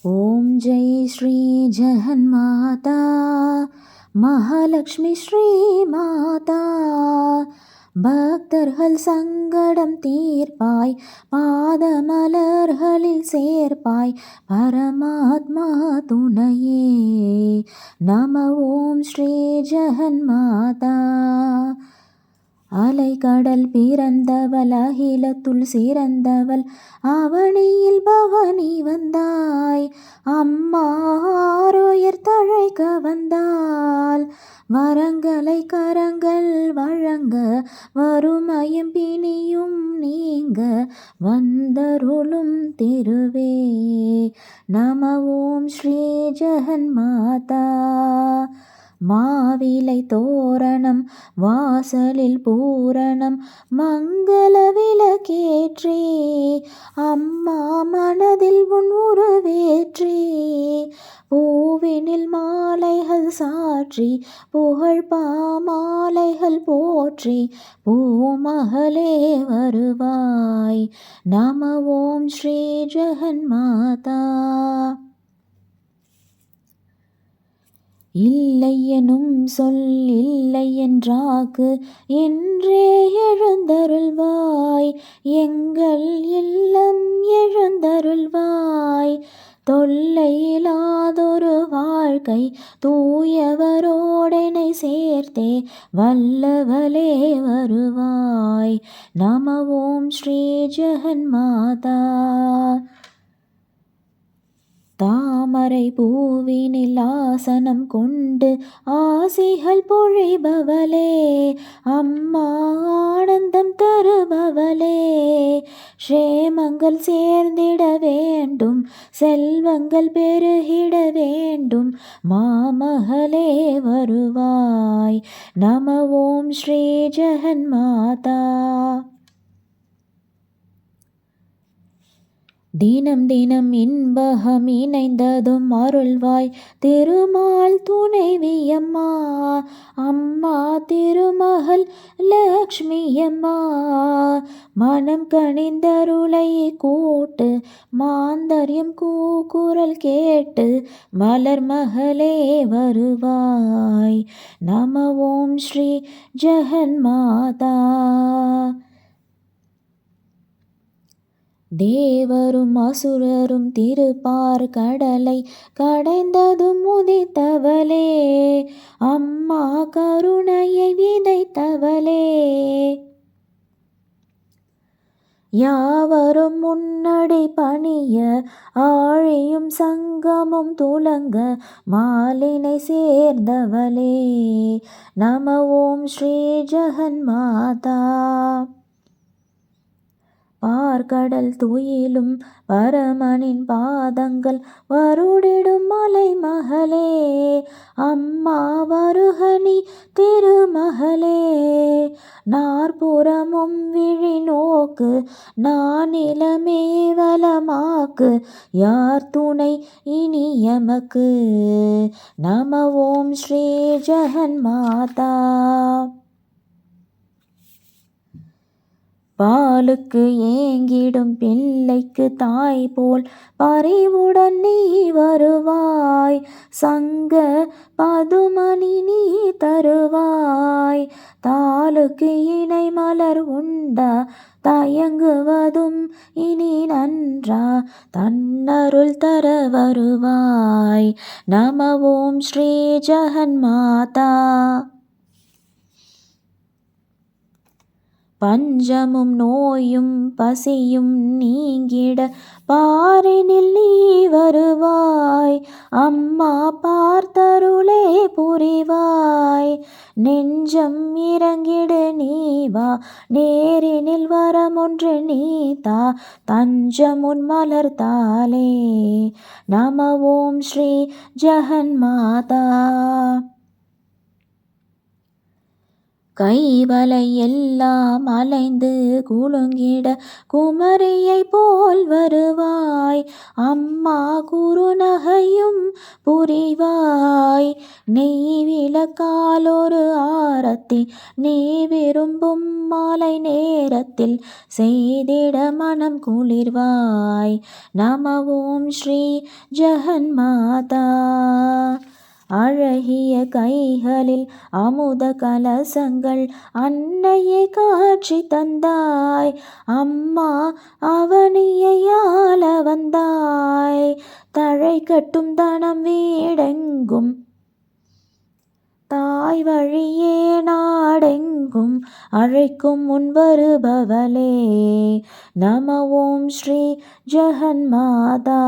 ஓம் ஜெய் ஸ்ரீ ஜெகன்மாதா மகாலட்சுமி ஸ்ரீ மாதா. பக்தர்கள் சங்கடம் தீர்ப்பாய், பாதமலர்களில் சேர்ப்பாய், பரமாத்மா துணையே. நம ஓம் ஸ்ரீ ஜெகன்மாதா. அலை கடல் பிறந்தவள், அகிலத்துள் சிறந்தவள், அவனியில் பவனி வந்தாய். அம்மா ஆரோயர் தழைக்க வந்தாள், வரங்களை கரங்கள் வழங்க, வறுமையும் பிணியும் நீங்க வந்தருளும் திருவே. நம ஓம் ஸ்ரீ ஜெகன்மாதா. மாவிலை தோரணம் வாசலில் பூரணம், மங்கள விளக்கேற்றி, அம்மா மனதில் உன் உருவேற்றி, பூவினில் மாலைகள் சாற்றி, புகழ் பாமாலைகள் போற்றி, பூமகளே வருவாய். நம ஓம் ஸ்ரீ ஜெகன்மாதா. இல்லை எனும் சொல் இல்லை என்றாக்கு, என்றே எழுந்தருள்வாய், எங்கள் இல்லம் எழுந்தருள்வாய். தொல்லையில்லாதொரு வாழ்க்கை தூயவரோடனை சேர்த்தே வல்லவலே வருவாய். நம ஓம் ஸ்ரீ ஜெகன்மாதா. தாமரை பூவினில் ஆசனம் கொண்டு ஆசிகள் பொழிபவளே, அம்மா ஆனந்தம் தருபவளே. க்ஷேமங்கள் சேர்ந்திட வேண்டும், செல்வங்கள் பெருகிட வேண்டும், மாமகளே வருவாய். நம ஓம் ஸ்ரீ ஜெகன்மாதா. தினம் தினம் இன்பகம் இணைந்ததும் அருள்வாய், திருமால் துணைவியம்மா, அம்மா திருமகள் லக்ஷ்மியம்மா. மனம் கனிந்தருளை கூட்டு, மாந்தரியம் கூக்குரல் கேட்டு, மலர் மகளே வருவாய். நம ஓம் ஸ்ரீ ஜெகன்மாதா. தேவரும் அசுரரும் திருப்பார் கடலை கடைந்ததும் உதித்தவளே, அம்மா கருணையை விதைத்தவளே. யாவரும் முன்னடை பணிய, ஆழியும் சங்கமும் துலங்க, மாலினை சேர்ந்தவளே. நம ஓம் ஸ்ரீ ஜெகன்மாதா. பார்க்கடல் துயிலும் பரமனின் பாதங்கள் வருடிடும் மலை மகளே, அம்மா வருகனி திருமகளே. நாற்புறமும் விழி நோக்கு, நானிலமே வலமாக்கு, யார் துணை இனி எமக்கு. நம ஓம் ஸ்ரீ ஜெகன்மாதா. பாலுக்கு ஏங்கிடும் பிள்ளைக்கு தாய் போல் பரிவுடன் நீ வருவாய், சங்க பதுமணி நீ தருவாய். தாளுக்கு இணை மலர் உண்டா, தயங்குவதும் இனி நன்றா, தன்னருள் தர வருவாய். நம ஓம் ஸ்ரீ ஜெகன்மாதா. பஞ்சமும் நோயும் பசியும் நீங்கிட, பாரினில் நீ வருவாய், அம்மா பார்த்தருளே புரிவாய். நெஞ்சம் இறங்கிடு நீவா, நேரினில் வரமொன்று நீதா, தஞ்சமுன் மலர்த்தாலே. நம ஓம் ஸ்ரீ ஜெகன்மாதா. கைவலை எல்லாம் அலைந்து குலுங்கிட குமரியை போல் வருவாய் அம்மா குறுநகையும் புரிவாய். நெய் விளக்கால் ஒரு ஆரத்தி நீ விரும்பும் மாலை நேரத்தில் செய்திட மனம் குளிர்வாய். நம ஓம் ஸ்ரீ ஜெகன்மாதா. அழகிய கைகளில் அமுத கலசங்கள் அன்னையே காட்சி தந்தாய் அம்மா அவனியை ஆள வந்தாய். தழை கட்டும் தனம் வீடெங்கும் தாய் வழியே நாடெங்கும் அழைக்கும் முன் வருபவளே. நம ஓம் ஸ்ரீ ஜெகன்மாதா.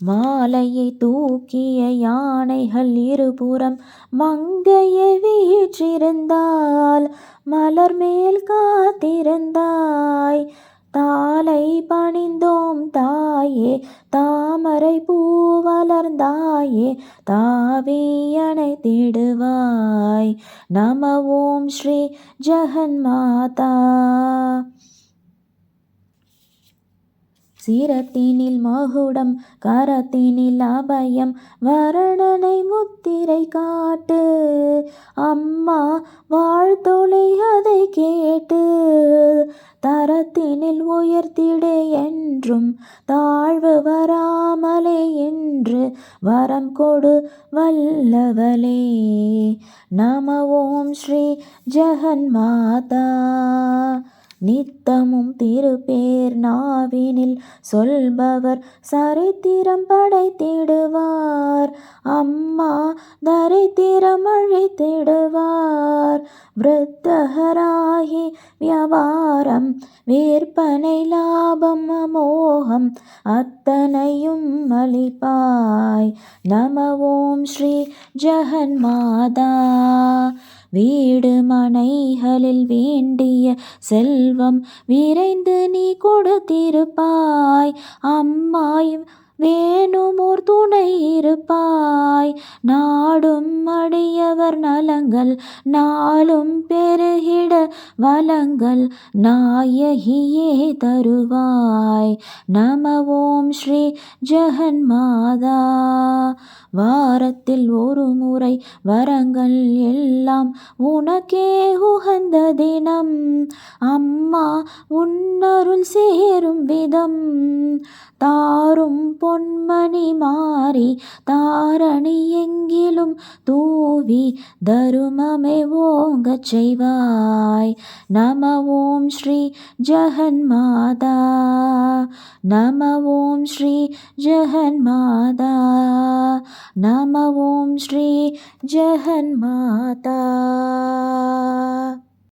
மாலையை தூக்கிய யானைகள் இருபுறம் மங்கையை வீற்றிருந்தால் மலர் மேல் காத்திருந்தாய். தாளை பணிந்தோம் தாயே தாமரை பூ வளர்ந்தாயே தாவி அணைத்திடுவாய். நம ஓம் ஸ்ரீ ஜெகன்மாதா. சிரத்தினில் மகுடம் கரத்தினில் அபயம் வரணனை முத்திரை காட்டு அம்மா வாழ்த்தொலை அதை கேட்டு. தரத்தினில் உயர்த்திடு என்றும் தாழ்வு வராமலே என்று வரம் கொடு வல்லவளே. நம ஓம் ஸ்ரீ ஜெகன்மாதா. நித்தமும் திருப்பேர் நாவினில் சொல்பவர் சரித்திரம் படைத்திடுவார் அம்மா தரித்திரம் அழித்திடுவார். விருத்தகராகி வியாபாரம் விற்பனை லாபம் அமோகம் அத்தனையும் அளிப்பாய். நம ஓம் ஸ்ரீ ஜெகன்மாதா. வீடு மனைகளில் வேண்டிய செல்வம் விரைந்து நீ கொடுத்திருப்பாய் அம்மாய் வேணுமோர் துணை இருப்பாய். நாடும் அடியவர் நலங்கள் நாளும் பெருகிட வளங்கள் நாயகியே தருவாய். நம ஓம் ஸ்ரீ ஜெகன்மாதா. வாரத்தில் ஒரு முறை வரங்கள் எல்லாம் உனக்கே உகந்த தினம் அம்மா உன்னருள் சேரும் விதம். தாரும் பொன்மணி மாறி தாரணி எங்கிலும் தூவி தருமமே ஓங்கச் செய்வாய். நம ஓம் ஸ்ரீ ஜெகன்மாதா. நம ஓம் ஸ்ரீ ஜெகன்மாதா. நம ஓம் ஸ்ரீ ஜெகன்மாதா.